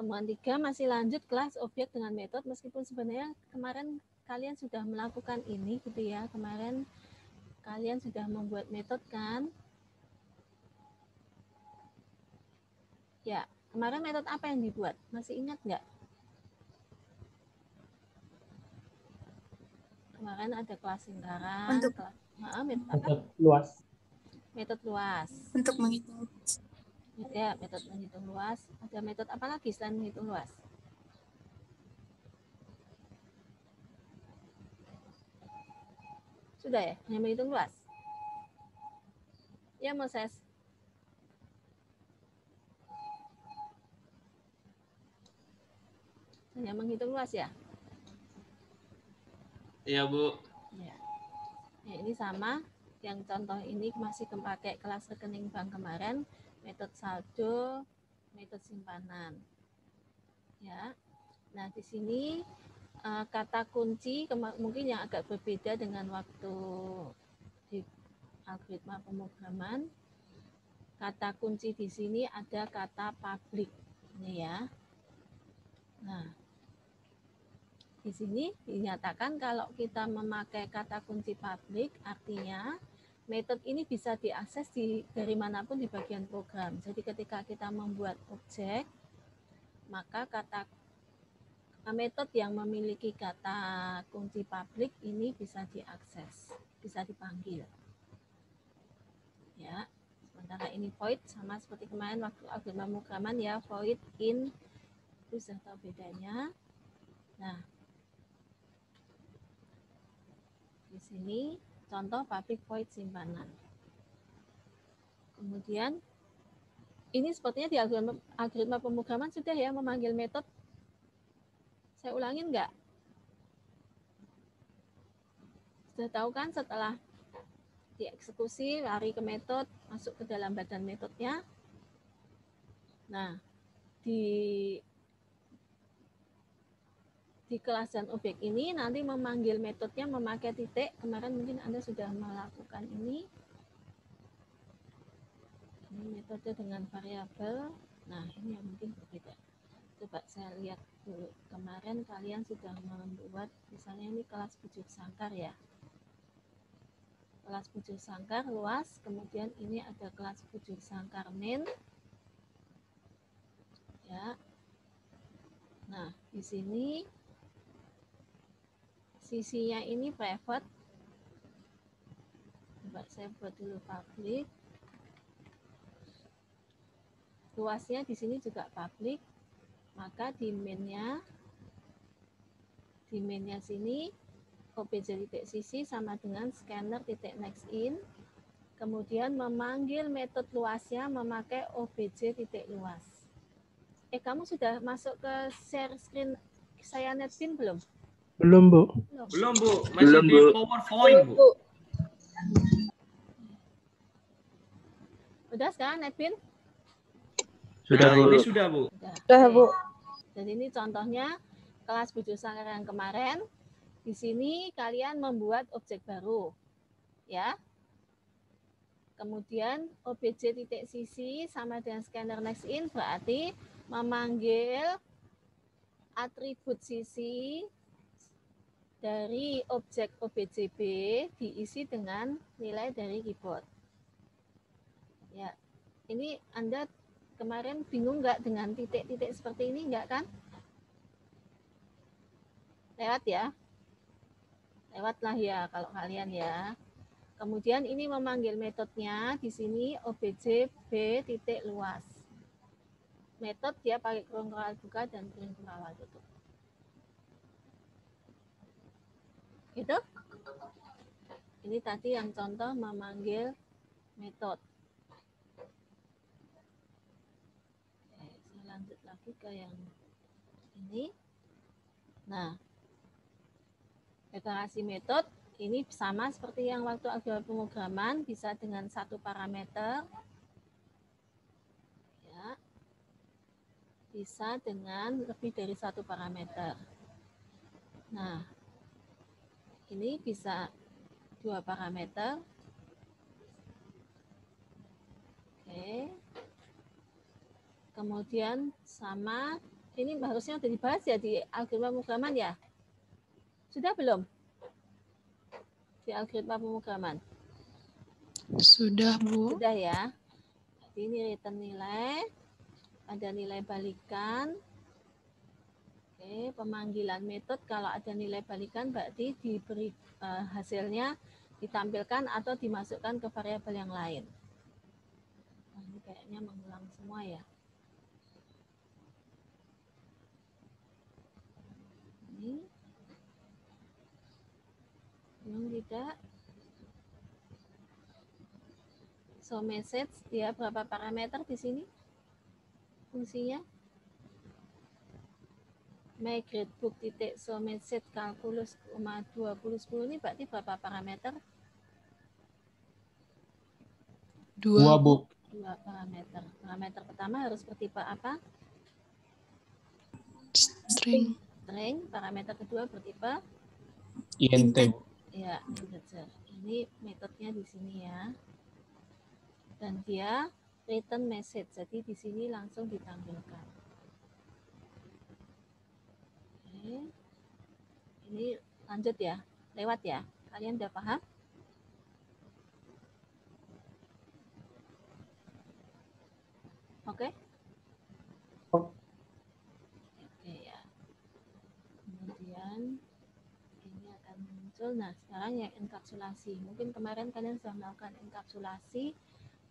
Temuan 3 masih lanjut kelas objek dengan metode, meskipun sebenarnya kemarin kalian sudah melakukan ini gitu ya. Kemarin kalian sudah membuat metode kan? Ya, kemarin metode apa yang dibuat? Masih ingat nggak? Kemarin ada kelas lingkaran, Untuk metode apa? Metode luas. Metode luas. Untuk menghitung. Ya, metode menghitung luas. Ada metode apa lagi selain menghitung luas? Sudah ya, hanya menghitung luas. Ya, Moses. Hanya menghitung luas ya? Iya, Bu. Ya. Ya, ini sama. Yang contoh ini masih pakai kelas rekening bank kemarin, metode saldo, metode simpanan. Ya. Nah, di sini kata kunci mungkin yang agak berbeda dengan waktu di algoritma pemrograman. Kata kunci di sini ada kata public. Ini ya. Nah, di sini dinyatakan kalau kita memakai kata kunci public, artinya metode ini bisa diakses dari manapun di bagian program. Jadi ketika kita membuat objek, maka metode yang memiliki kata kunci public ini bisa diakses, bisa dipanggil. Ya, sementara ini void sama seperti kemarin waktu algoritma pemrograman ya, void, in, itu sudah tahu bedanya. Nah, di sini contoh public void simpanan. Kemudian ini sepertinya di algoritma pemrograman sudah ya memanggil metode. Saya ulangin enggak? Sudah tahu kan setelah dieksekusi lari ke metode, masuk ke dalam badan metodenya. Nah, di kelas dan objek ini nanti memanggil metodenya memakai titik. Kemarin mungkin Anda sudah melakukan ini. Ini metode dengan variabel. Nah, ini yang mungkin berbeda. Coba saya lihat dulu. Kemarin kalian sudah membuat, misalnya ini kelas bujuk sangkar ya. Kelas bujuk sangkar luas, kemudian ini ada kelas bujuk sangkar main. Ya. Nah, di sini sisinya ini private. Coba saya buat dulu public. Luasnya di sini juga public. Maka di mainnya sini obj.sisi sama dengan scanner titik next in. Kemudian memanggil metode luasnya memakai obj titik luas. Kamu sudah masuk ke share screen saya Netbin belum? Belum, Bu. Belum, Bu. Masih di PowerPoint, Bu. Udah sekarang Netbin? Sudah, Nah, Bu. ini sudah, Bu. Sudah, Bu. Jadi ini contohnya kelas bujuk sangkar yang kemarin. Di sini kalian membuat objek baru. Ya. Kemudian obj titik sisi sama dengan scanner next in berarti memanggil atribut sisi dari objek OBJB diisi dengan nilai dari keyboard. Ya, ini Anda kemarin bingung nggak dengan titik-titik seperti ini nggak kan? Lewat ya? Lewatlah ya kalau kalian ya. Kemudian ini memanggil metodenya di sini obj b titik luas. Metode dia pakai kurung kurawal buka dan kurung kurawal tutup. Gitu? Ini tadi yang contoh memanggil metode. Oke, saya lanjut lagi ke yang ini. Nah, deklarasi metode ini sama seperti yang waktu algoritma pemrograman, bisa dengan satu parameter, ya, bisa dengan lebih dari satu parameter. Nah, ini bisa dua parameter. Oke. Kemudian sama Ini harusnya sudah dibahas ya di algoritma pemrograman ya? Sudah belum? Di algoritma pemrograman? Sudah, Bu. Sudah ya. Jadi ini return nilai, ada nilai balikan. Oke, pemanggilan metode kalau ada nilai balikan berarti diberi hasilnya ditampilkan atau dimasukkan ke variabel yang lain. Nah, ini kayaknya mengulang semua ya. Ini belum tidak. So message dia berapa parameter di sini? Fungsinya make gradebook titik so message kalkulus 2010 ini berarti berapa parameter? 2, Bu. 2 parameter. Parameter pertama harus bertipe apa? String. String. Parameter kedua bertipe INT. ya integer. Ini metodenya di sini ya. Dan dia return message. Jadi di sini langsung ditampilkan. Oke. Ini lanjut ya. Lewat ya. Kalian udah paham? Oke? Oke ya. Kemudian ini akan muncul. Nah, sekarang yang enkapsulasi. Mungkin kemarin kalian sudah melakukan enkapsulasi.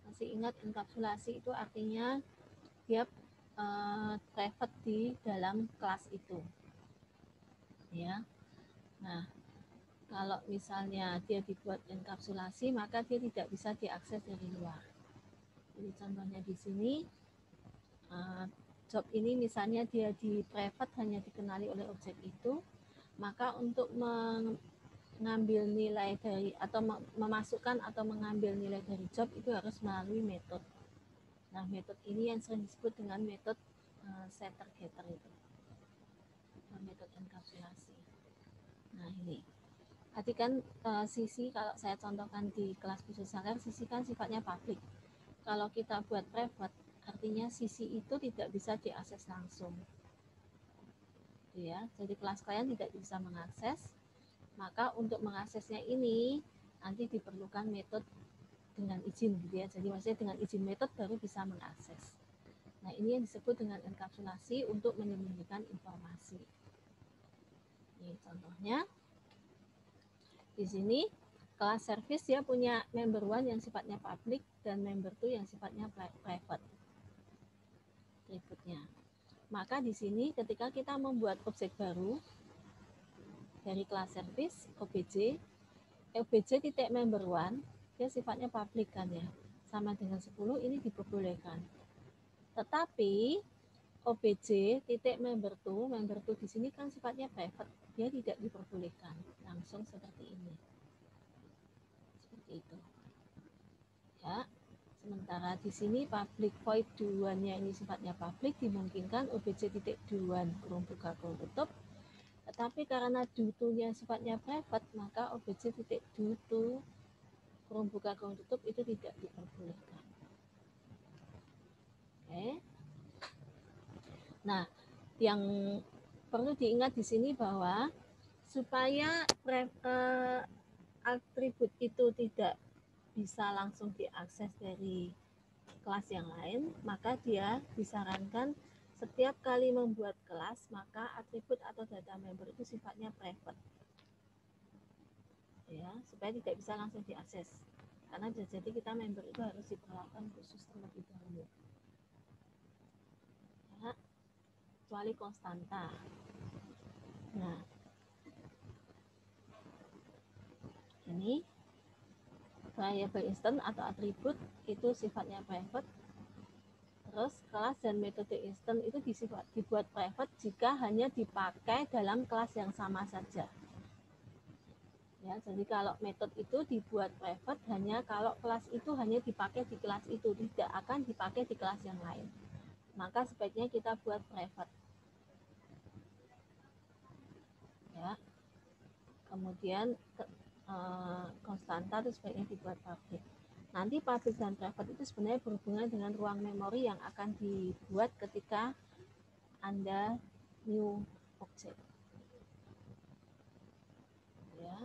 Masih ingat enkapsulasi itu artinya dia private di dalam kelas itu. Ya. Nah, kalau misalnya dia dibuat enkapsulasi, maka dia tidak bisa diakses dari luar. Jadi contohnya di sini, job ini misalnya dia di private hanya dikenali oleh objek itu, maka untuk mengambil nilai dari atau memasukkan atau mengambil nilai dari job itu harus melalui metode. Nah, metode ini yang sering disebut dengan metode setter getter itu, metode enkapsulasi. Nah ini, perhatikan sisi kalau saya contohkan di kelas khusus saler, sisi kan sifatnya publik. Kalau kita buat private, artinya sisi itu tidak bisa diakses langsung. Ya, jadi kelas kalian tidak bisa mengakses, maka untuk mengaksesnya ini nanti diperlukan metode dengan izin gitu ya. Jadi maksudnya dengan izin metode baru bisa mengakses. Nah, ini yang disebut dengan enkapsulasi untuk menyembunyikan informasi. Ini contohnya. Di sini kelas service dia punya member one yang sifatnya public dan member two yang sifatnya private. Berikutnya. Maka di sini ketika kita membuat objek baru dari kelas service OBJ titik member one dia sifatnya public kan ya. Sama dengan 10 ini diperbolehkan. Tetapi OBJ titik member two di sini kan sifatnya private, dia tidak diperbolehkan langsung seperti ini. Seperti itu. Ya. Sementara di sini public void duluannya ini sifatnya public, dimungkinkan OBJ titik duluan kurung buka kurung tutup. Tetapi karena do-to-nya sifatnya private, maka OBJ titik do-to kurung buka kurung tutup itu tidak diperbolehkan. Oke. Nah, yang perlu diingat di sini bahwa supaya atribut itu tidak bisa langsung diakses dari kelas yang lain, maka dia disarankan setiap kali membuat kelas, maka atribut atau data member itu sifatnya private. Ya, supaya tidak bisa langsung diakses. Karena jadi kita member itu harus diperlakukan khusus terlebih dahulu. Ya, kecuali konstanta. Nah, ini variable instant atau atribut itu sifatnya private. Terus kelas dan metode instant itu dibuat private jika hanya dipakai dalam kelas yang sama saja. Ya, jadi kalau metode itu dibuat private hanya kalau kelas itu hanya dipakai di kelas itu, tidak akan dipakai di kelas yang lain. Maka sebaiknya kita buat private. Ya. Kemudian konstanta itu sebaiknya dibuat public. Nanti public dan private itu sebenarnya berhubungan dengan ruang memori yang akan dibuat ketika Anda new object. Ya.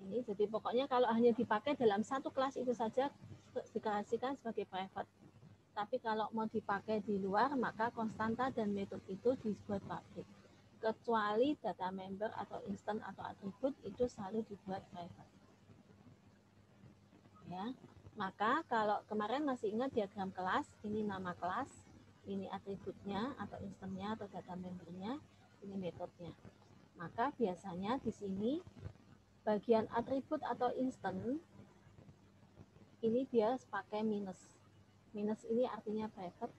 Ini jadi pokoknya kalau hanya dipakai dalam satu kelas itu saja dikasihkan sebagai private. Tapi kalau mau dipakai di luar, maka konstanta dan metode itu dibuat public. Kecuali data member atau instant atau atribut itu selalu dibuat private. Ya. Maka kalau kemarin masih ingat diagram kelas, ini nama kelas, ini atributnya atau instantnya atau data membernya, ini metodenya. Maka biasanya di sini bagian atribut atau instant ini dia pakai minus. Minus ini artinya private,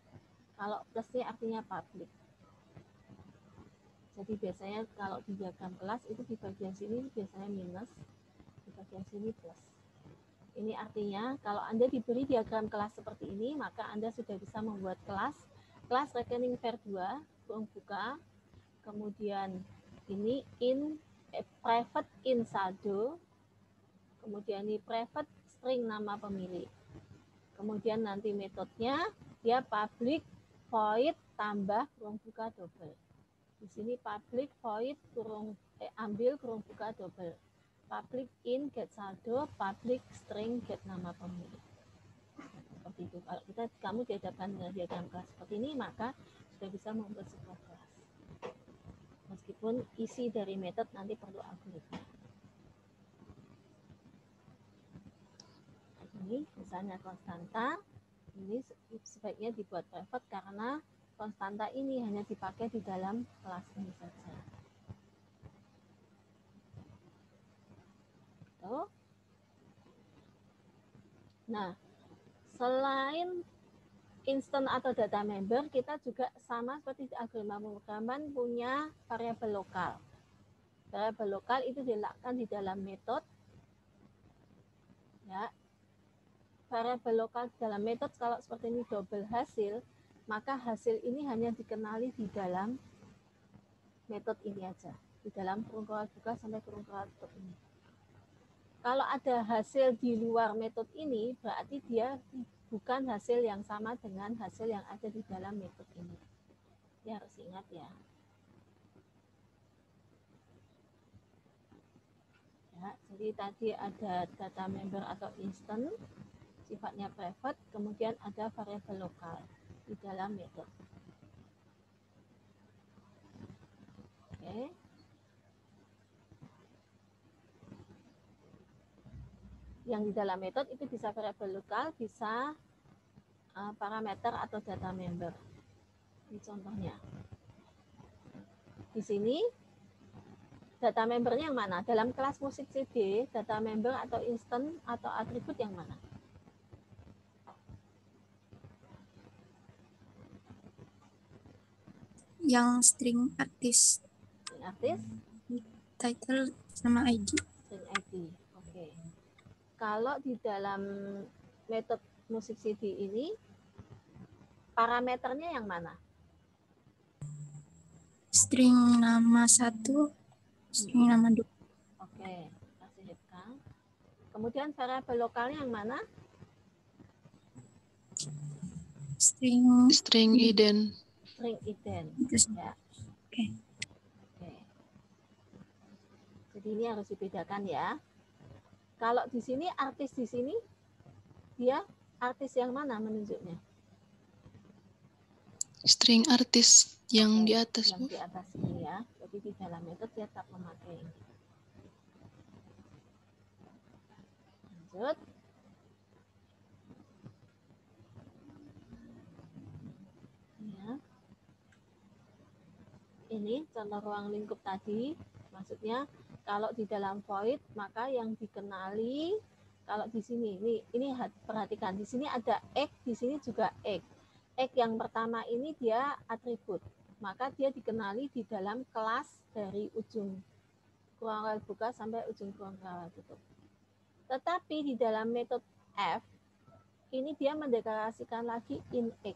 kalau plus ini artinya public. Jadi biasanya kalau di diagram kelas itu di bagian sini biasanya minus, di bagian sini plus. Ini artinya kalau Anda diberi diagram kelas seperti ini, maka Anda sudah bisa membuat kelas rekening var 2, kurung buka, kemudian ini private in saldo, kemudian ini private string nama pemilik. Kemudian nanti metodenya dia public void tambah kurung buka double. Di sini public void ambil kurung buka double. Public in get saldo, public string get nama pemilik. Seperti itu. Kalau kamu dihadapkan dengan diagram kelas seperti ini, maka sudah bisa membuat sebuah kelas. Meskipun isi dari metode nanti perlu algoritma. Ini misalnya konstanta, ini sebaiknya dibuat private karena konstanta ini hanya dipakai di dalam kelas ini saja. Nah, selain instant atau data member, kita juga sama seperti algoritma pemrograman punya variabel lokal. Variabel lokal itu diletakkan di dalam metode. Ya, variabel lokal di dalam metode kalau seperti ini double hasil, maka hasil ini hanya dikenali di dalam metode ini aja, di dalam kurung buka sampai kurung tutup ini. Kalau ada hasil di luar metode ini, berarti dia bukan hasil yang sama dengan hasil yang ada di dalam metode ini. Ya harus ingat ya. Ya, jadi tadi ada data member atau instant, sifatnya private, kemudian ada variabel lokal di dalam metode. Oke. Yang di dalam metode itu bisa variabel lokal, bisa parameter atau data member. Ini contohnya. Di sini data membernya yang mana? Dalam kelas musik CD, data member atau instant atau atribut yang mana? Yang string artis. String artis? Title sama ID. String ID. Oke. Kalau di dalam metode musik CD ini, parameternya yang mana? String nama 1, string nama 2. Oke, kasih hidupkan. Kemudian variabel lokalnya yang mana? String ident. String ident. Ya. Oke. Oke. Jadi ini harus dibedakan ya. Kalau di sini artis di sini, dia artis yang mana menunjuknya? String artis yang di atas. Yang di atas ini ya. Jadi di dalam metode dia tetap memakai ini. Lanjut. Ya. Ini contoh ruang lingkup tadi. Maksudnya kalau di dalam void, maka yang dikenali, kalau di sini, ini perhatikan, di sini ada X, di sini juga X. X yang pertama ini dia atribut, maka dia dikenali di dalam kelas dari ujung kurung buka sampai ujung kurung tutup. Tetapi di dalam metode F, ini dia mendeklarasikan lagi in X.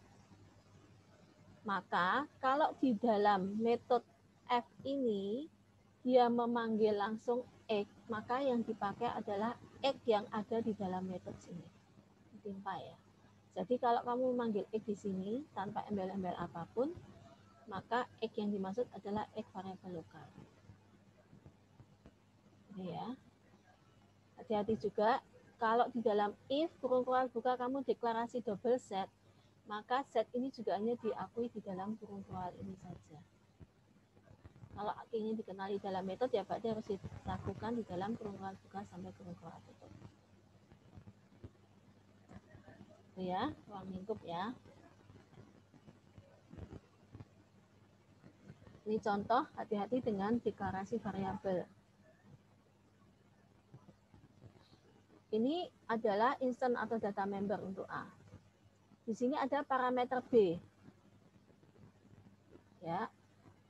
Maka kalau di dalam metode F ini, dia memanggil langsung X, maka yang dipakai adalah X yang ada di dalam metode sini. Ditimpa ya. Jadi kalau kamu memanggil X di sini tanpa embel-embel apapun, maka X yang dimaksud adalah X variabel lokal. Ini ya. Hati-hati juga kalau di dalam if kurung kural buka kamu deklarasi double set, maka set ini juga hanya diakui di dalam kurung kural ini saja. Kalau ingin dikenali dalam metode ya berarti harus dilakukan di dalam kurung kural buka sampai kurung kural tutup. Itu ya, ruang lingkup ya. Ini contoh, hati-hati dengan deklarasi variabel. Ini adalah instance atau data member untuk A. Di sini ada parameter B. Ya,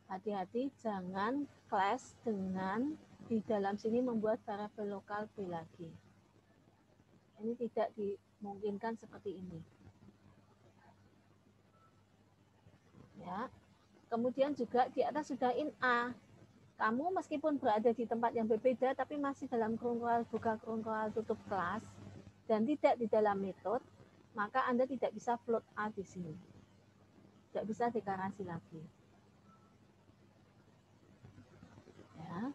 hati-hati jangan clash dengan di dalam sini membuat variabel lokal B lagi. Ini tidak dimungkinkan seperti ini. Ya. Kemudian juga di atas sudah in A. Kamu meskipun berada di tempat yang berbeda tapi masih dalam kurung kural buka kurung kural tutup kelas dan tidak di dalam metode, maka Anda tidak bisa float A di sini. Tidak bisa deklarasi lagi. Ya.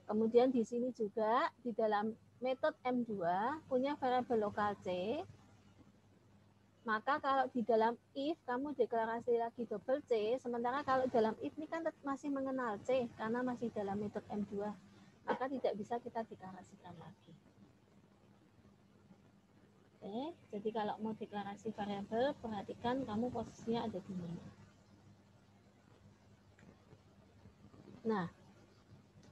Kemudian di sini juga di dalam metode M2 punya variabel lokal C. Maka kalau di dalam if kamu deklarasi lagi double C, sementara kalau dalam if ini kan masih mengenal C karena masih dalam metode M2, maka tidak bisa kita deklarasikan lagi. Oke, jadi kalau mau deklarasi variabel, perhatikan kamu posisinya ada di mana. Nah,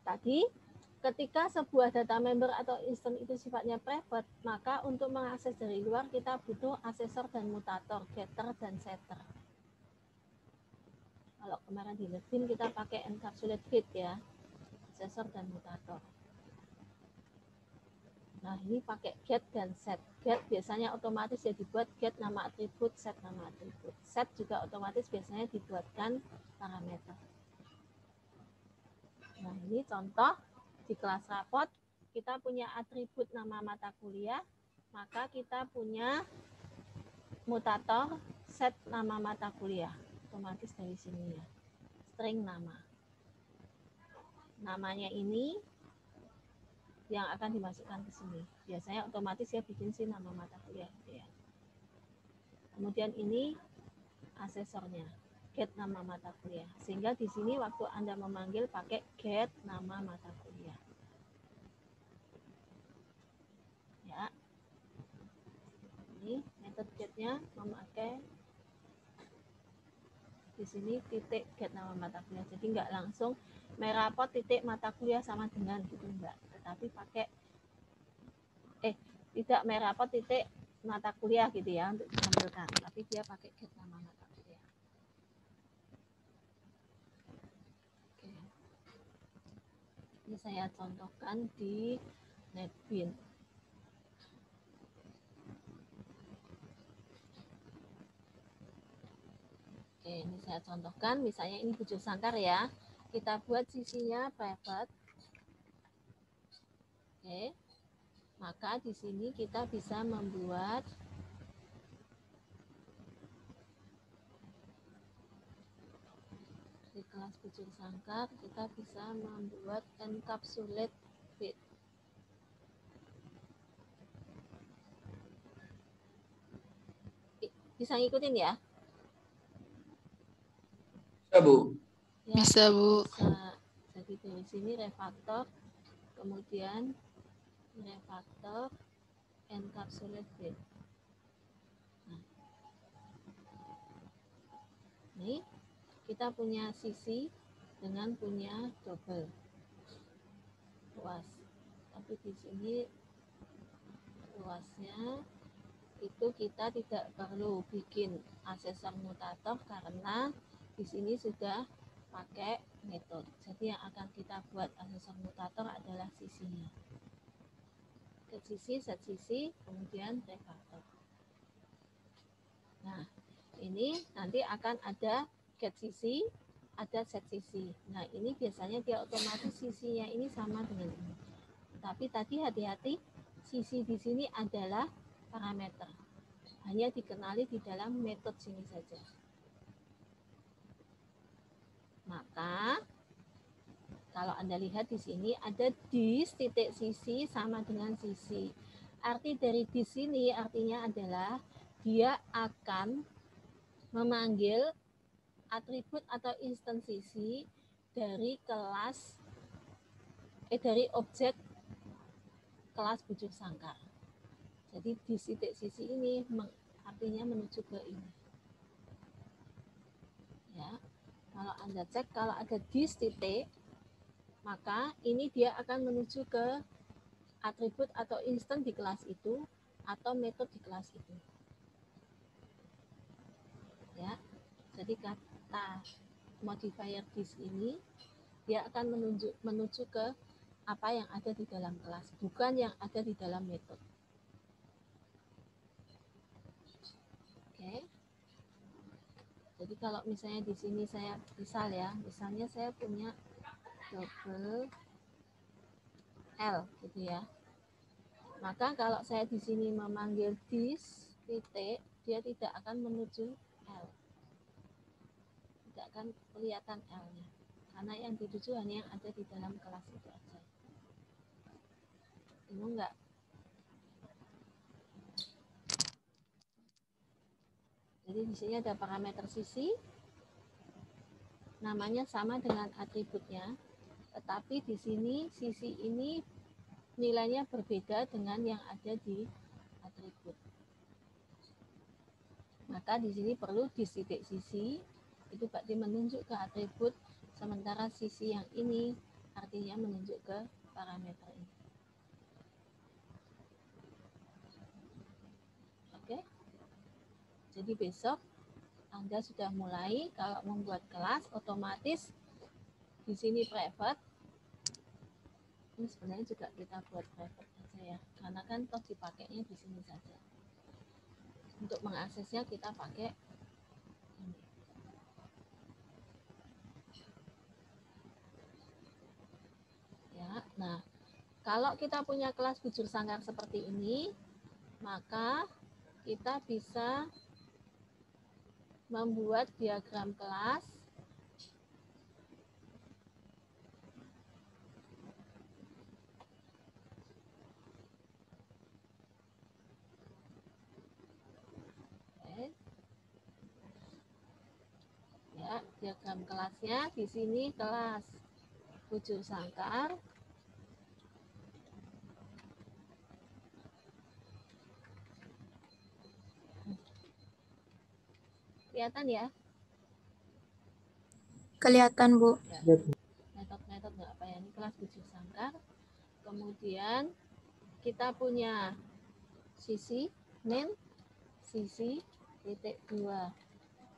tadi ketika sebuah data member atau instance itu sifatnya private, maka untuk mengakses dari luar kita butuh asesor dan mutator, getter dan setter. Kalau kemarin di Levin kita pakai encapsulate feed ya, asesor dan mutator. Nah ini pakai get dan set. Get biasanya otomatis ya dibuat get nama atribut, set nama atribut. Set juga otomatis biasanya dibuatkan parameter. Nah ini contoh. Di kelas rapot kita punya atribut nama mata kuliah, maka kita punya mutator set nama mata kuliah, otomatis dari sini ya, string nama. Namanya ini yang akan dimasukkan ke sini. Biasanya otomatis ya bikin sih nama mata kuliah gitu ya. Kemudian ini asesornya, get nama mata kuliah. Sehingga di sini waktu Anda memanggil pakai get nama mata kuliah. Ya. Ini metode get-nya memakai di sini titik get nama mata kuliah. Jadi nggak langsung merapot titik mata kuliah sama dengan gitu enggak. Tetapi pakai tidak merapot titik mata kuliah gitu ya untuk ditampilkan. Tapi dia pakai get nama mata kuliah. Oke. Ini saya contohkan di NetBeans. Oke, ini saya contohkan, misalnya ini bujur sangkar ya. Kita buat sisinya private. Oke. Maka di sini kita bisa membuat di kelas bujur sangkar kita bisa membuat encapsulate feed. Bisa ngikutin ya? Bisa, Bu. Ya, Bisa, Bu. bisa. Jadi dari sini refactor, kemudian refactor encapsulate feed. Nah, ini kita punya sisi dengan punya double luas. Tapi di sini luasnya itu kita tidak perlu bikin asesor mutator karena di sini sudah pakai metode. Jadi yang akan kita buat asesor mutator adalah sisinya. Get sisi, set sisi, kemudian refactor. Nah, ini nanti akan ada get sisi, ada set sisi. Nah, ini biasanya dia otomatis sisinya ini sama dengan ini. Tapi tadi hati-hati, sisi di sini adalah parameter. Hanya dikenali di dalam metode sini saja. Maka kalau Anda lihat di sini ada dis titik sisi sama dengan sisi. Arti dari di sini artinya adalah dia akan memanggil atribut atau instance sisi dari dari objek kelas bujur sangkar. Jadi di titik sisi ini artinya menuju ke ini. Ya, kalau Anda cek kalau ada dis titik, maka ini dia akan menuju ke atribut atau instan di kelas itu atau metode di kelas itu. Ya, jadi kata modifier dis ini dia akan menuju ke apa yang ada di dalam kelas, bukan yang ada di dalam metode. Oke. Jadi kalau misalnya di sini saya misalnya saya punya double L gitu ya. Maka kalau saya di sini memanggil dis titik, dia tidak akan menuju L. Tidak akan kelihatan L-nya. Karena yang dituju hanya yang ada di dalam kelas itu aja. Bingung nggak? Jadi di sini ada parameter sisi, namanya sama dengan atributnya, tetapi di sini sisi ini nilainya berbeda dengan yang ada di atribut. Maka di sini perlu di titik sisi, itu berarti menunjuk ke atribut, sementara sisi yang ini artinya menunjuk ke parameter ini. Oke? Jadi besok Anda sudah mulai kalau membuat kelas otomatis di sini private. Ini sebenarnya juga kita buat private saja ya, karena kan toh dipakainya di sini saja. Untuk mengaksesnya kita pakai ini. Ya, nah kalau kita punya kelas bujur sangkar seperti ini, maka kita bisa membuat diagram kelas ya, diagram kelasnya di sini kelas bujur sangkar. Kelihatan ya? Kelihatan, Bu. Metode nggak apa ya, ini kelas bujur sangkar. Kemudian kita punya sisi main, sisi titik 2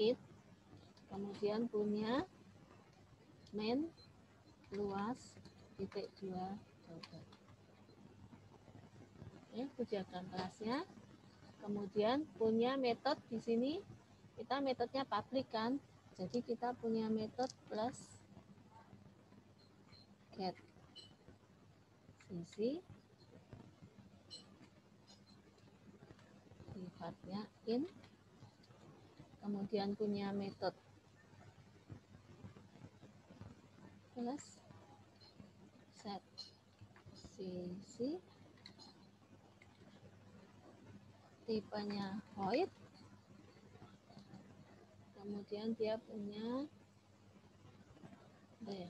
it, kemudian punya main luas titik 2 double. Ya, diagram kelasnya. Kemudian punya metode di sini, kita metodenya public kan, jadi kita punya metode plus get sisi sifatnya in, kemudian punya metode plus set sisi tipenya void, kemudian dia punya dia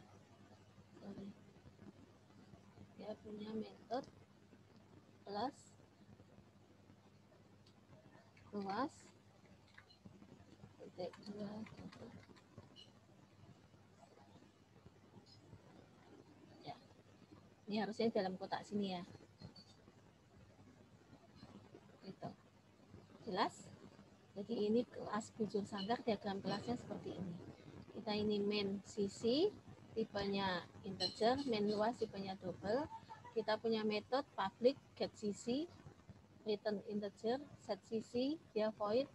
punya metode plus luas titik 2 double. Ya, ini harusnya dalam kotak sini ya. Gitu. Jelas? Jadi ini kelas bujur sangkar, diagram kelasnya seperti ini. Kita ini main sisi, tipenya integer, main luas tipenya double. Kita punya metode public get sisi, return integer, set sisi, dia void,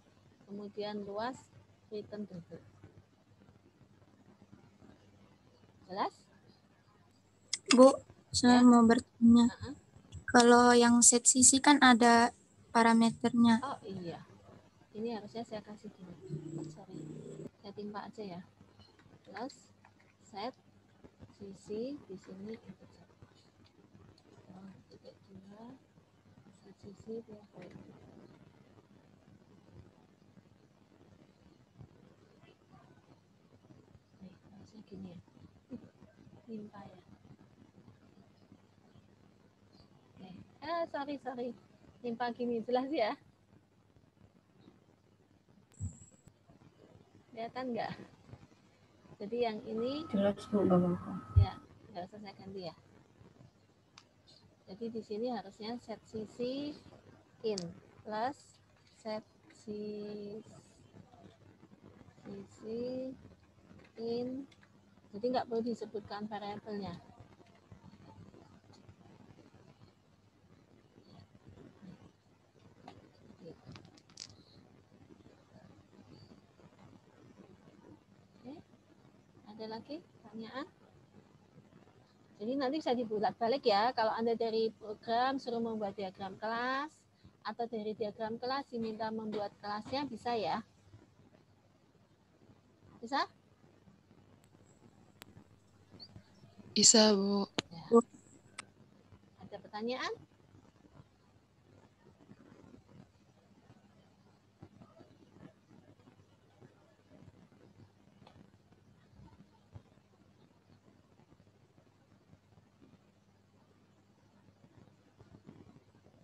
kemudian luas, return double. Jelas? Bu, saya Ya. mau bertanya. Kalau yang set sisi kan ada parameternya. Oh iya, ini harusnya saya kasih dulu. Sorry, saya timpa aja ya. Plus set sisi di sini integer. Titik 2 set sisi dia void. Nih, harusnya gini ya. Nimpa ya. Sorry. Nimpa gini, jelas ya? Kelihatan nggak? Jadi yang ini Jelas Bu, Bapak. ya, nggak usah saya ganti ya. Jadi di sini harusnya set sisi in plus set sisi in. Jadi nggak perlu disebutkan variabelnya. Ada lagi pertanyaan? Jadi nanti bisa dibolak-balik ya. Kalau Anda dari program suruh membuat diagram kelas, atau dari diagram kelas diminta membuat kelasnya, bisa ya? Bisa? Bisa, Bu. Ya. Ada pertanyaan?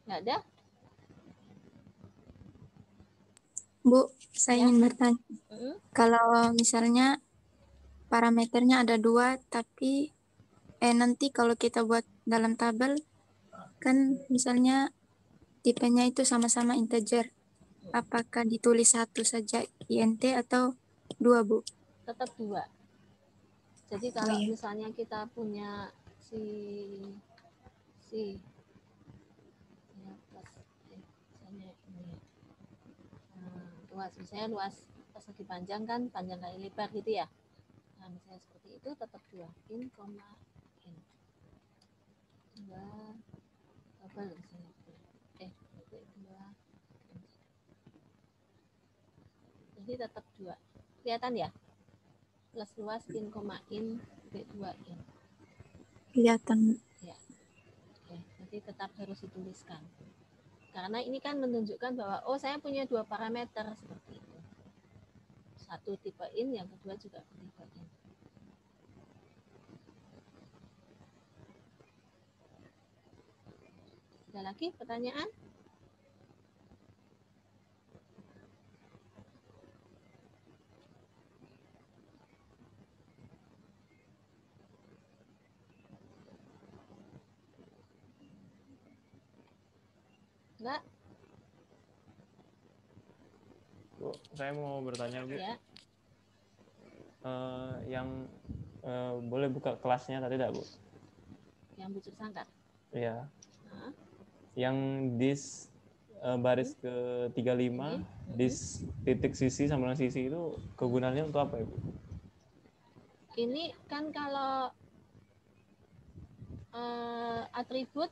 Nggak ada? Bu, saya Ya. ingin bertanya. Kalau misalnya parameternya ada 2, tapi nanti kalau kita buat dalam tabel, kan misalnya tipenya itu sama-sama integer. Apakah ditulis 1 saja int atau 2, Bu? Tetap 2. Jadi kalau iya. misalnya kita punya si ya, plus misalnya ini luas, misalnya luas persegi panjang kan panjang kali lebar gitu ya. Nah misalnya seperti itu tetap 2 in, 2 double misalnya 2. Jadi tetap 2. Kelihatan ya? Plus luas in, B2 in. Kelihatan. Ya. Oke, jadi tetap harus dituliskan. Karena ini kan menunjukkan bahwa oh saya punya 2 parameter seperti itu. Satu tipe in, yang kedua juga tipe in. Ada lagi pertanyaan? Enggak? Bu, saya mau bertanya, Bu. Ya. Boleh buka kelasnya tadi tidak, Bu? Yang bucur sangkar. Iya. Nah. Yang dis baris ke 35, dis titik sisi sama sisi itu kegunaannya untuk apa, Ibu? Ini kan kalau atribut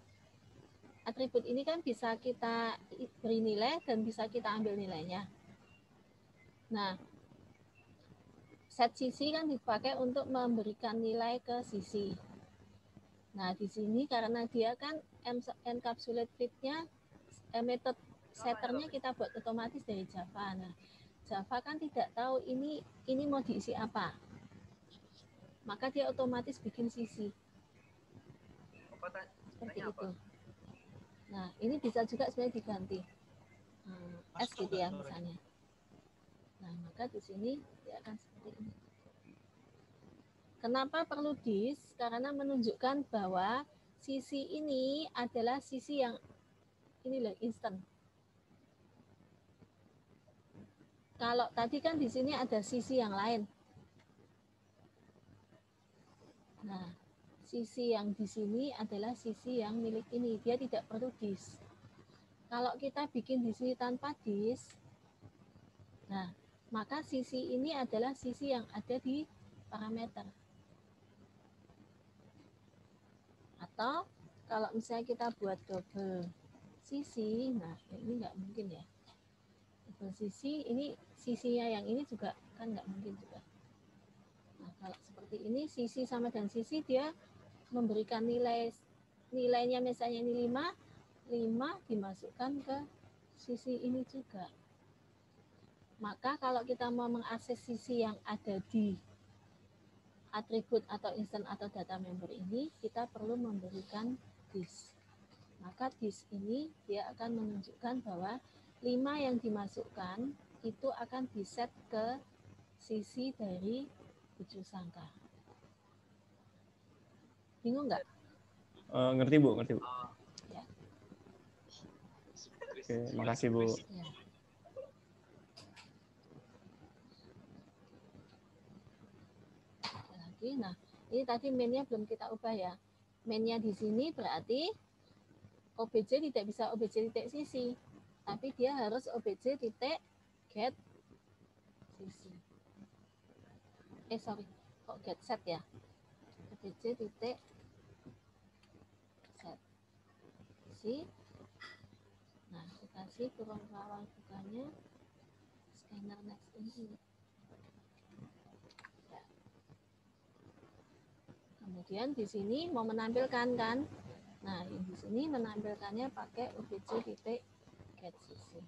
ini kan bisa kita beri nilai dan bisa kita ambil nilainya. Nah, set sisi kan dipakai untuk memberikan nilai ke sisi. Nah, di sini karena dia kan encapsulate fit-nya, metode setternya kita buat otomatis dari Java. Nah, Java kan tidak tahu ini mau diisi apa. Maka dia otomatis bikin sisi. Seperti itu. Nah, ini bisa juga sebenarnya diganti. S gitu ya misalnya. Nah, maka di sini dia akan seperti ini. Kenapa perlu dis? Karena menunjukkan bahwa sisi ini adalah sisi yang ini loh, instant. Kalau tadi kan di sini ada sisi yang lain. Nah, sisi yang di sini adalah sisi yang milik ini. Dia tidak perlu dis. Kalau kita bikin di sini tanpa dis, nah, maka sisi ini adalah sisi yang ada di parameter. Atau kalau misalnya kita buat double sisi, nah ini nggak mungkin ya. Double sisi, ini sisinya yang ini juga kan nggak mungkin juga. Nah kalau seperti seperti ini, sisi sama dengan sisi dia memberikan nilainya misalnya ini 5 dimasukkan ke sisi ini juga. Maka kalau kita mau mengakses sisi yang ada di atribut atau instance atau data member ini, kita perlu memberikan this. Maka this ini dia akan menunjukkan bahwa 5 yang dimasukkan itu akan diset ke sisi dari tujuh sangka. Bingung nggak? Ngerti Bu, ngerti Bu. Ya. Oke, makasih Bu. Ya. Lagi, nah ini tadi mainnya belum kita ubah ya. Mainnya di sini berarti OBJ tidak bisa OBJ titik sisi, tapi dia harus OBJ titik get sisi. Sorry, kok get set ya? OBJ titik set sisi. Nah, dikasih kurang rawan bukannya scanner next ini. Ya. Kemudian di sini mau menampilkan kan? Nah, di sini menampilkannya pakai OBJ titik get sisi.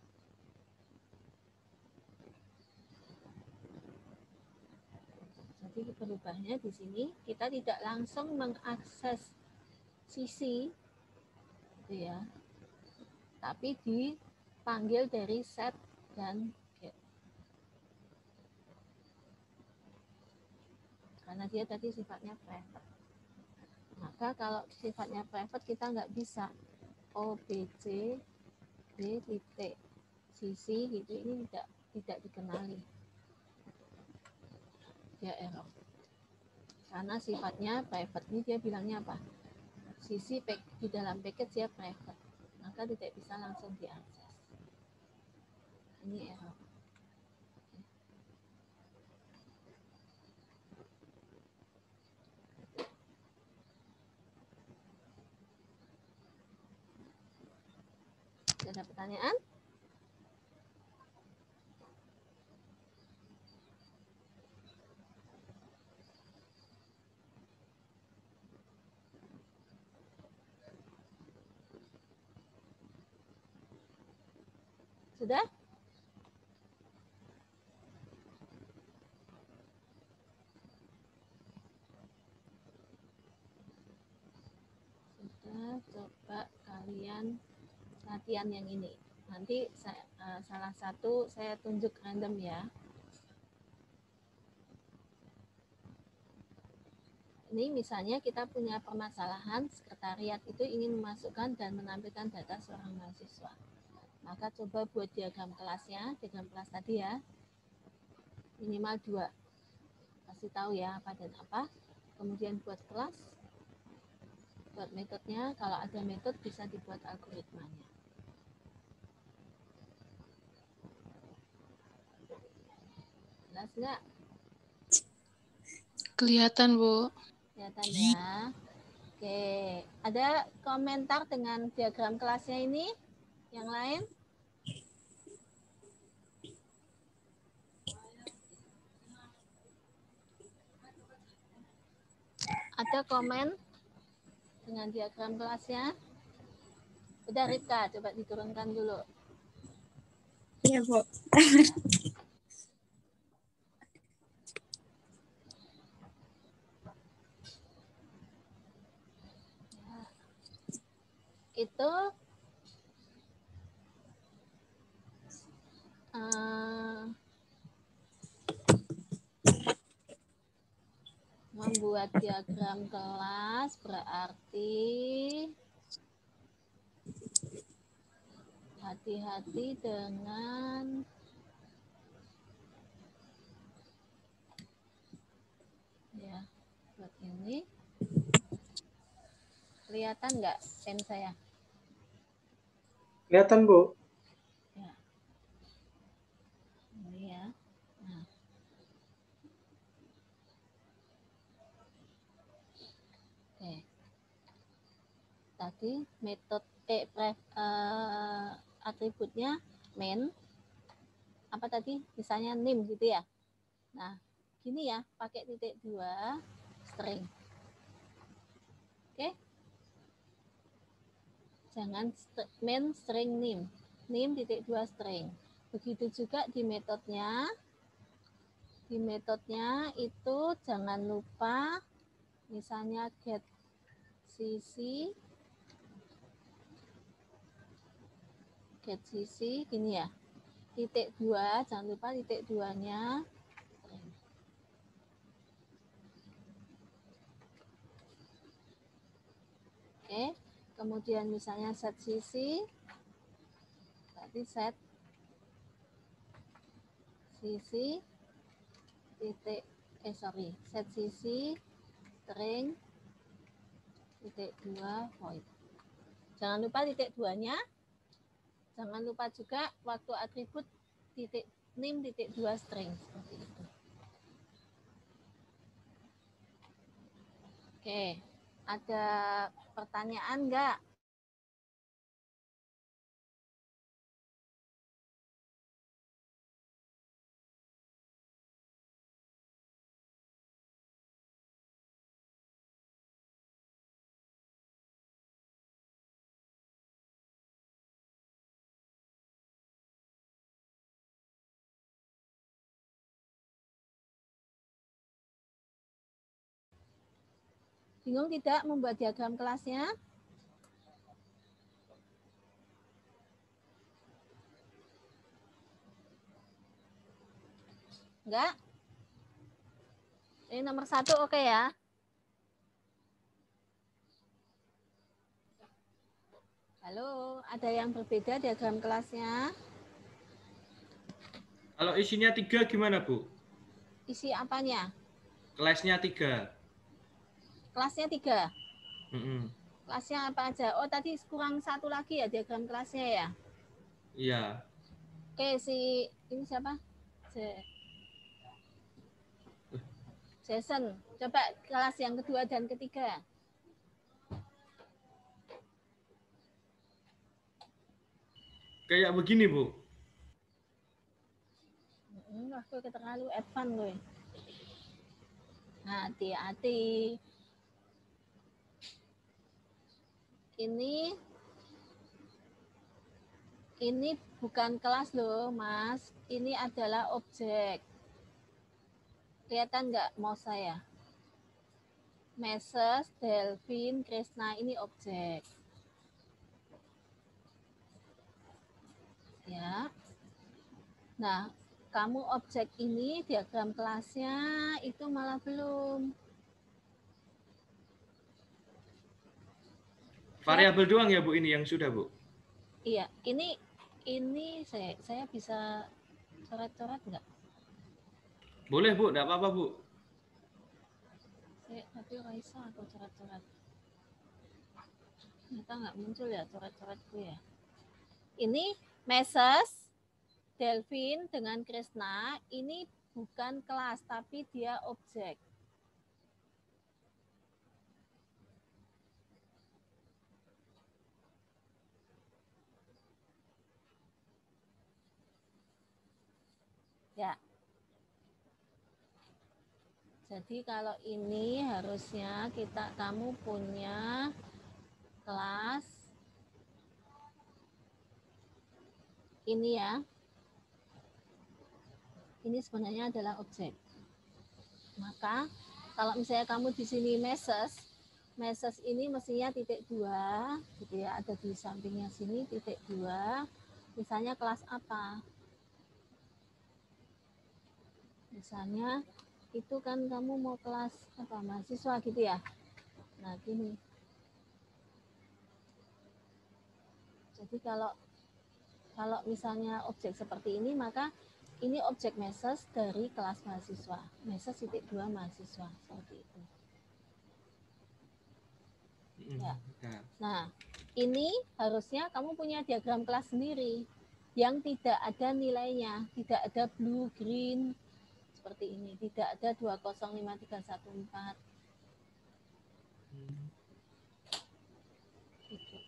Jadi berubahnya di sini kita tidak langsung mengakses sisi, gitu ya, tapi dipanggil dari set dan get. Karena dia tadi sifatnya private. Maka kalau sifatnya private kita nggak bisa OBJ d titik sisi gitu, ini tidak dikenali. Dia error. Karena sifatnya private ini dia bilangnya apa? Sisi di dalam package dia private. Maka tidak bisa langsung diakses. Ini error. Ada pertanyaan? Sudah? Sudah, coba kalian latihan yang ini. Nanti salah satu saya tunjuk random ya. Ini misalnya kita punya permasalahan, sekretariat itu ingin memasukkan dan menampilkan data seorang mahasiswa. Maka coba buat diagram kelasnya, diagram kelas tadi ya. Minimal 2. Kasih tahu ya apa dan apa. Kemudian buat kelas, buat metodenya. Kalau ada metode bisa dibuat algoritmanya. Jelas nggak? Kelihatan, Bu. Kelihatan ya. Oke, ada komentar dengan diagram kelasnya ini? Yang lain? Ada komen dengan diagram kelasnya? Udah Rika, coba diturunkan dulu. Iya, Bu. Itu membuat diagram kelas berarti hati-hati dengan ya, buat ini. Kelihatan nggak pen saya? Kelihatan, Bu. Ya. Ini ya. Nah. Oke. Tadi metode atributnya main apa tadi? Misalnya name gitu ya. Nah, Gini ya, pakai titik 2 string. Oke. Jangan main string nim. Nim titik 2 string. Begitu juga di metodenya. Di metodenya itu jangan lupa misalnya get cc gini ya. Titik 2, jangan lupa titik 2-nya. Oke, kemudian misalnya set cc, berarti set cc titik set cc string titik 2 void. Jangan lupa titik 2-nya. Jangan lupa juga waktu atribut titik nim titik 2 string seperti itu. Oke, ada pertanyaan enggak? Bingung tidak membuat diagram kelasnya? Enggak? Ini nomor 1 oke ya? Halo, ada yang berbeda diagram kelasnya? Kalau isinya 3 gimana, Bu? Isi apanya? Kelasnya 3. Kelasnya 3. Mm-mm. Kelasnya apa aja? Oh, tadi kurang 1 lagi ya diagram kelasnya ya? Iya. Oke, ini siapa? Jason. Coba kelas yang kedua dan ketiga. Kayak begini, Bu. Wah, gue terlalu advance gue. Hati-hati. Ini bukan kelas loh, Mas. Ini adalah objek. Kelihatan nggak mau saya? Meses, Delvin, Krishna ini objek. Ya. Nah, kamu objek ini diagram kelasnya itu malah belum. Variabel doang ya, Bu, ini yang sudah, Bu? Iya, ini saya bisa coret-coret nggak? Boleh, Bu, enggak apa-apa, Bu. Tapi Raisa atau coret-coret. Ternyata nggak muncul ya coret-coretku ya. Ini Meses, Delvin dengan Krishna ini bukan kelas tapi dia objek. Ya. Jadi kalau ini harusnya kamu punya kelas ini ya. Ini sebenarnya adalah objek. Maka kalau misalnya kamu di sini meses ini mestinya titik 2, gitu ya, ada di sampingnya sini titik 2. Misalnya kelas apa? Misalnya itu kan kamu mau kelas apa, mahasiswa gitu ya. Nah, gini. Jadi kalau misalnya objek seperti ini, maka ini objek meses dari kelas mahasiswa. Meses titik 2 mahasiswa seperti itu. Ya. Nah, ini harusnya kamu punya diagram kelas sendiri yang tidak ada nilainya, tidak ada blue, green, seperti ini. Tidak ada 205314. Gitu.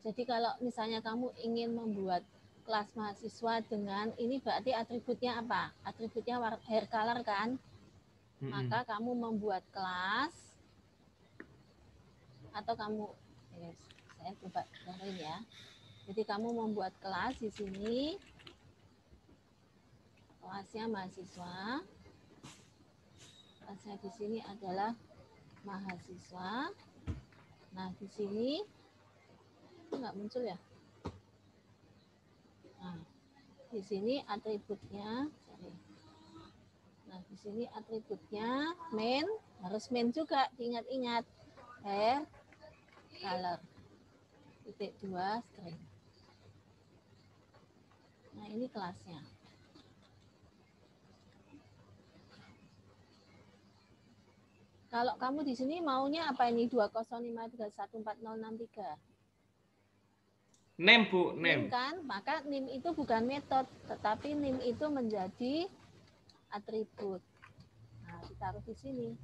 Jadi kalau misalnya kamu ingin membuat kelas mahasiswa dengan ini berarti atributnya apa? Atributnya hair color kan? Maka kamu membuat kelas atau kamu saya coba contohin ya. Jadi kamu membuat kelas di sini, kelasnya mahasiswa. Kelasnya di sini adalah mahasiswa. Nah di sini nggak muncul ya. Nah di sini atributnya. Nah di sini atributnya main, harus main juga, diingat-ingat. Hair color titik 2 string. Nah ini kelasnya. Kalau kamu di sini maunya apa ini 205314063? Name Bu, Name name. kan, maka name itu bukan metode, tetapi name itu menjadi atribut. Nah ditaruh di sini.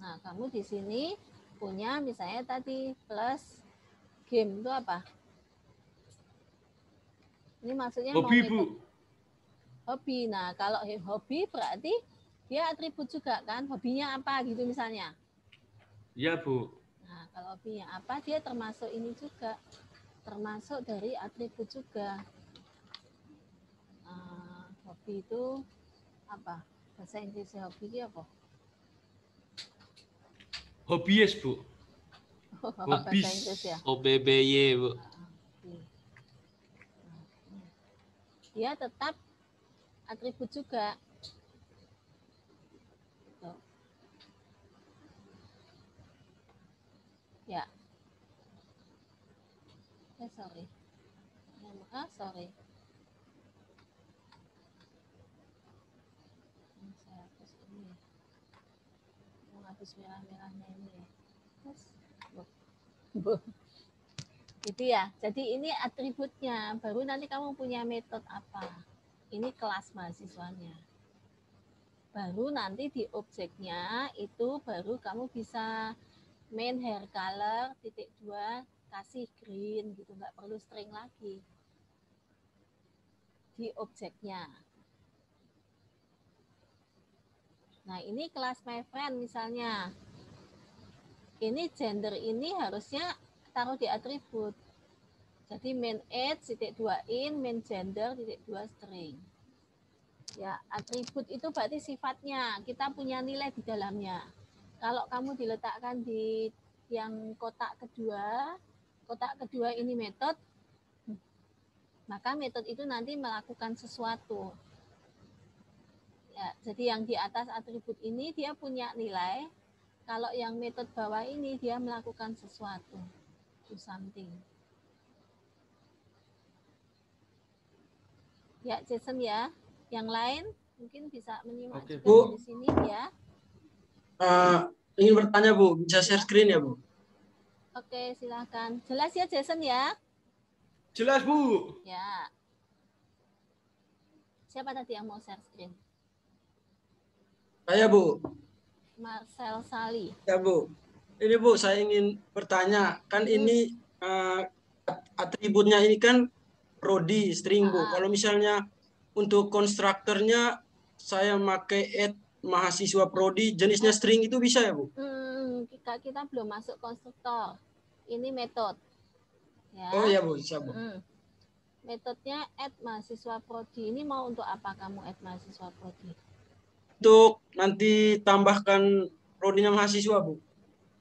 Nah, kamu di sini punya misalnya tadi plus game itu apa? Ini maksudnya Hobi mau Bu. Hobi. Nah, kalau hobi berarti dia atribut juga kan? Hobinya apa gitu misalnya? Ya Bu. Nah, kalau hobinya apa dia termasuk ini juga. Termasuk dari atribut juga. Hobi itu apa? Bahasa Inggrisnya hobi itu apa? Hobies Bu. Bahasa Hobis. Inggris ya. OBBY, Bu. Dia tetap atribut juga. Tuh. Ya. Sorry. Sorry. Saya hapus ini. Menghapus merah-merahnya ini. Gitu ya. Jadi ini atributnya. Baru nanti kamu punya metode apa. Ini kelas mahasiswanya. Baru nanti di objeknya itu baru kamu bisa main hair color titik 2 kasih green gitu, nggak perlu string lagi di objeknya. Nah ini kelas my friend misalnya. Ini gender ini harusnya taruh di atribut. Jadi main age titik 2 in, main gender titik 2 string. Ya, atribut itu berarti sifatnya, kita punya nilai di dalamnya. Kalau kamu diletakkan di yang kotak kedua ini metode, maka metode itu nanti melakukan sesuatu. Ya, jadi yang di atas atribut ini dia punya nilai, kalau yang metode bawah ini dia melakukan sesuatu, do something. Ya, Jason ya. Yang lain mungkin bisa menyimak juga Bu. di sini ya. Ingin bertanya Bu, bisa share screen ya Bu? Oke, silahkan. Jelas ya Jason ya? Jelas Bu. Ya. Siapa tadi yang mau share screen? Saya Bu. Marcel Sali. Ya Bu. Ini Bu, saya ingin bertanya. Kan ini atributnya ini kan prodi, string Bu. Kalau misalnya untuk konstruktornya saya pakai add mahasiswa prodi, jenisnya string itu bisa ya Bu? Kita belum masuk konstruktor. Ini metode. Ya. Oh ya Bu, bisa Bu. Metodenya add mahasiswa prodi. Ini mau untuk apa kamu add mahasiswa prodi? Untuk nanti tambahkan prodinya mahasiswa Bu.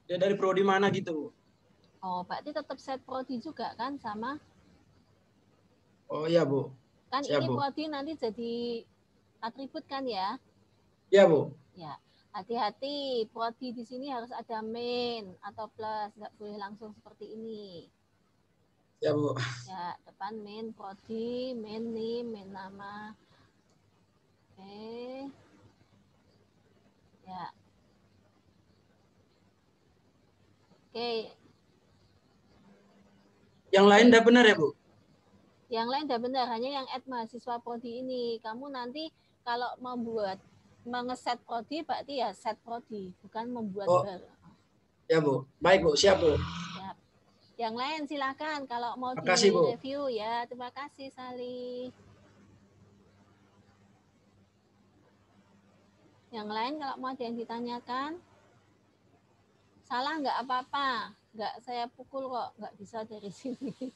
Dia dari prodi mana gitu Bu? Oh, berarti tetap set prodi juga kan sama? Oh iya Bu. Kan Siap, ini Bu. prodi nanti jadi atribut kan ya? Iya Bu. Ya, hati-hati. Prodi di sini harus ada main atau plus, nggak boleh langsung seperti ini. Ya Bu. Ya, depan main prodi, main name, main nama. Oke. Ya. Oke. Yang lain udah benar ya Bu? Yang lain udah benar, hanya yang add mahasiswa prodi ini. Kamu nanti kalau membuat mengeset prodi berarti ya set prodi, bukan membuat Oh. Ya Bu. Baik Bu, siap Bu. Ya. Yang lain silakan kalau mau Terima kasih, Bu. direview ya. Terima kasih Sali. Yang lain kalau mau ada yang ditanyakan, salah nggak apa-apa, nggak saya pukul kok, nggak bisa dari sini.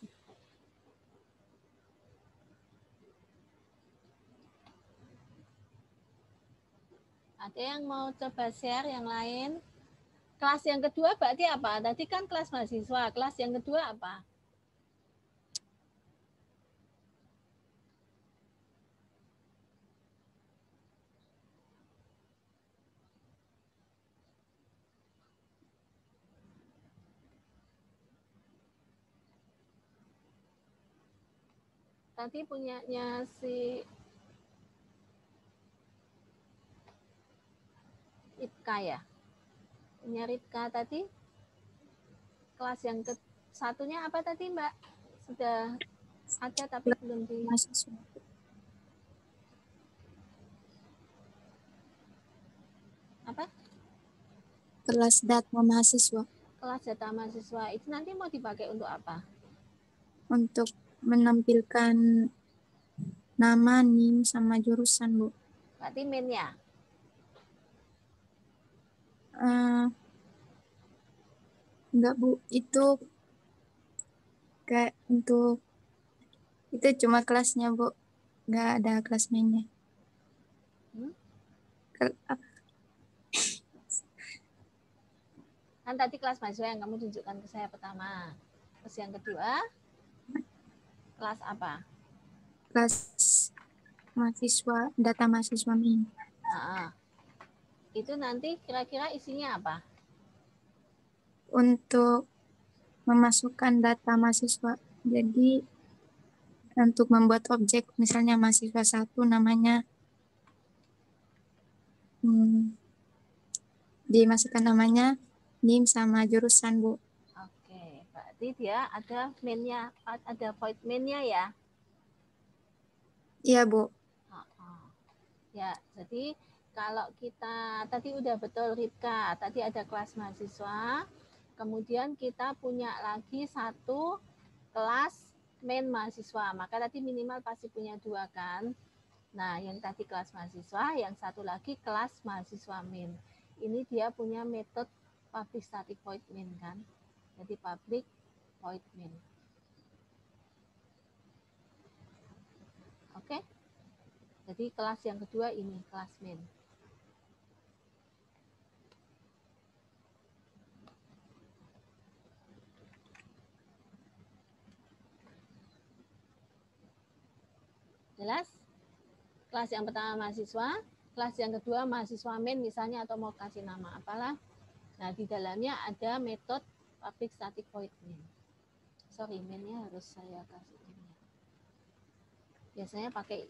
Ada yang mau coba share yang lain? Kelas yang kedua berarti apa? Tadi kan kelas mahasiswa, kelas yang kedua apa? Tadi punyanya si Ripka ya? Punya Ripka tadi? Kelas yang ke satunya apa tadi Mbak? Sudah ada tapi belum di... Mahasiswa. Apa? Kelas data mahasiswa. Kelas data mahasiswa. Itu nanti mau dipakai untuk apa? Untuk menampilkan nama, NIM, sama jurusan, Bu. Berarti main-nya? Enggak, Bu. Itu kayak untuk itu cuma kelasnya, Bu. Enggak ada kelas mainnya. Kan tadi kelas mahasiswa yang kamu tunjukkan ke saya pertama. Terus yang kedua, kelas apa? Kelas mahasiswa, data mahasiswa MIN. Nah, itu nanti kira-kira isinya apa? Untuk memasukkan data mahasiswa. Jadi untuk membuat objek, misalnya mahasiswa satu namanya dimasukkan namanya, NIM, sama jurusan, Bu. Oke, berarti dia ada main-nya, ada void main-nya ya? Iya, Bu. Ya, jadi kalau kita tadi udah betul Ripka, tadi ada kelas mahasiswa, kemudian kita punya lagi satu kelas main mahasiswa, maka tadi minimal pasti punya dua kan. Nah, yang tadi kelas mahasiswa, yang satu lagi kelas mahasiswa main. Ini dia punya metode public static void main kan. Jadi public void main. Oke. Jadi kelas yang kedua ini kelas main. Jelas? Kelas yang pertama mahasiswa, kelas yang kedua mahasiswa main misalnya atau mau kasih nama apalah. Nah, di dalamnya ada metode public static void main. Sorry, mainnya harus saya kasih ini. Biasanya pakai